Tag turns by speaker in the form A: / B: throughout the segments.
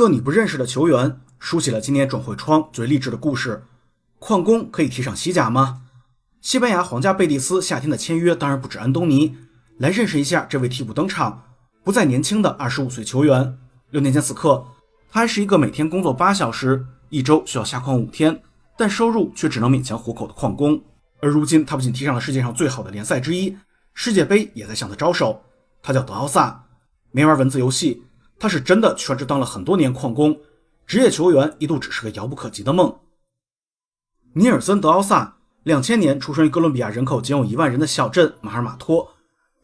A: 個你不認識的球員書寫了今年轉會窗最勵志的故事。礦工可以踢上西甲嗎？西班牙皇家貝蒂斯夏天的簽約當然不止安東尼。來認識一下這位替補登場不再年輕的25歲球員。6年前此刻，他還是一個每天工作8小時，一周需要下礦5天，但收入卻只能勉強糊口的礦工。而如今他不僅踢上了世界上最好的聯賽之一，世界杯也在向他招手。他叫德奧薩，沒玩文字遊戲，他是真的全職當了很多年礦工，職業球員一度只是個遙不可及的夢。尼爾森·德奧薩2000年出生於哥倫比亞人口僅有1萬人的小鎮馬爾馬托，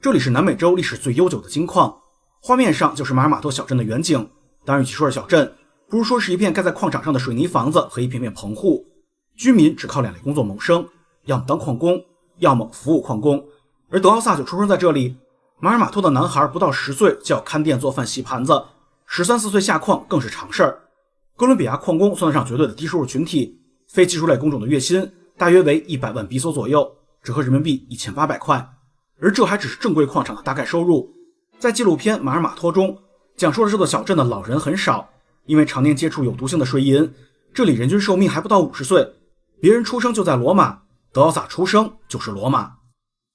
A: 這裡是南美洲歷史最悠久的金礦。畫面上就是馬爾馬托小鎮的遠景，當然與其說是小鎮，不如說是一片蓋在礦場上的水泥房子和一片片棚戶。居民只靠2類工作謀生，要麼當礦工，要麼服務礦工。而德奧薩就出生在這裡。馬爾馬托的男孩不到10歲就要看店做飯洗盤子，13、14歲下礦更是常事兒。哥倫比亞礦工算得上絕對的低收入群體，非技術類工種的月薪大約為100萬比索左右，折合人民幣1800塊。而這還只是正規礦場的大概收入。在紀錄片《馬爾馬托》中，講述了這座小鎮的老人很少，因為常年接觸有毒性的水銀，這裡人均壽命還不到50歲。別人出生就在羅馬，德奧薩出生就是羅馬。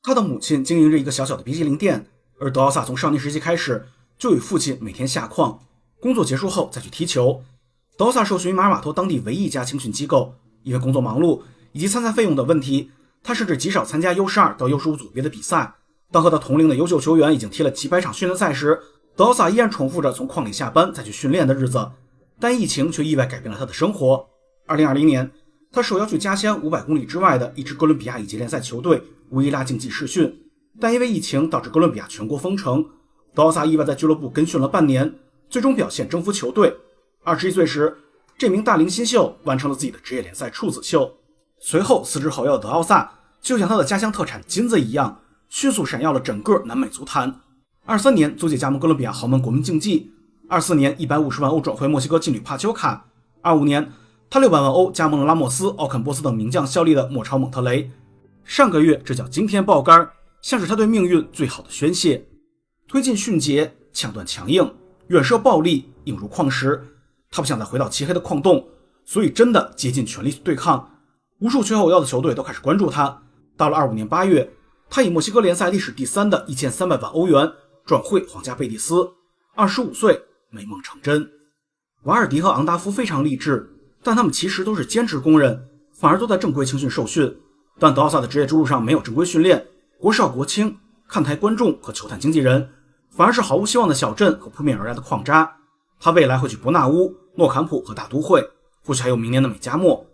A: 他的母親經營着一個小小的冰淇淋店，而德奧薩從少年時期開始就與父親每天下礦，工作結束後再去踢球。德奧薩受訓於馬爾馬托當地唯一一家青訓機構，因為工作忙碌以及參賽費用的問題，他甚至極少參加 U12 到 U15 組別的比賽。當和他同齡的優秀球員已經踢了幾百場訓練賽時，德奧薩依然重複着從礦裡下班再去訓練的日子。但疫情卻意外改變了他的生活。2020年，他受邀去家鄉500公里之外的一支哥倫比亞乙級聯賽球隊烏伊拉競技試訓，但因為疫情導致哥倫比亞全國封城。德奧薩意外在俱樂部跟訓了半年，最終表現征服球隊。21歲時，這名大齡新秀完成了自己的職業聯賽處子秀。隨後四肢好腰的德奧薩就像他的家鄉特產金子一樣，迅速閃耀了整個南美足壇。23年租借加盟哥倫比亞豪门國民競技，24年150萬歐轉會墨西哥劲旅帕丘卡，25年他600萬歐加盟了拉莫斯、奧肯波斯等名將效力的莫超蒙特雷。上個月這叫驚天爆肝，像是他對命運最好的宣洩。推進迅捷，搶斷強硬，遠射暴力，硬如礦石。他不想再回到漆黑的礦洞，所以真的竭盡全力對抗。無數缺后腰的球隊都開始關注他。到了25年8月，他以墨西哥聯賽歷史第3的1300萬歐元轉會皇家貝蒂斯。25歲，美夢成真。瓦爾迪和昂達夫非常勵志，但他們其實都是兼職工人，反而都在正規青訓受訓。但德奧薩的職業之路上沒有正規訓練，國少國青，看台觀眾和球探經紀人，反而是毫無希望的小鎮和撲面而來的礦渣。他未來會去伯納烏、諾坎普和大都會，或許還有明年的美加墨。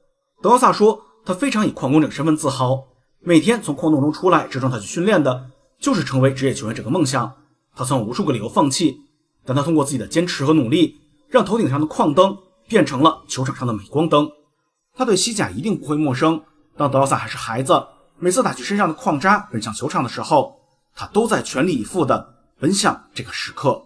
A: 德奧薩說，他非常以礦工這個身份自豪，每天從礦洞中出來支撐他去訓練的就是成為職業球員這個夢想。他曾有無數個理由放棄，但他通過自己的堅持和努力，讓頭頂上的礦燈變成了球場上的鎂光燈。他對西甲一定不會陌生，當德奧薩還是孩子，每次打去身上的礦渣奔向球場的時候，他都在全力以赴地奔向這個時刻。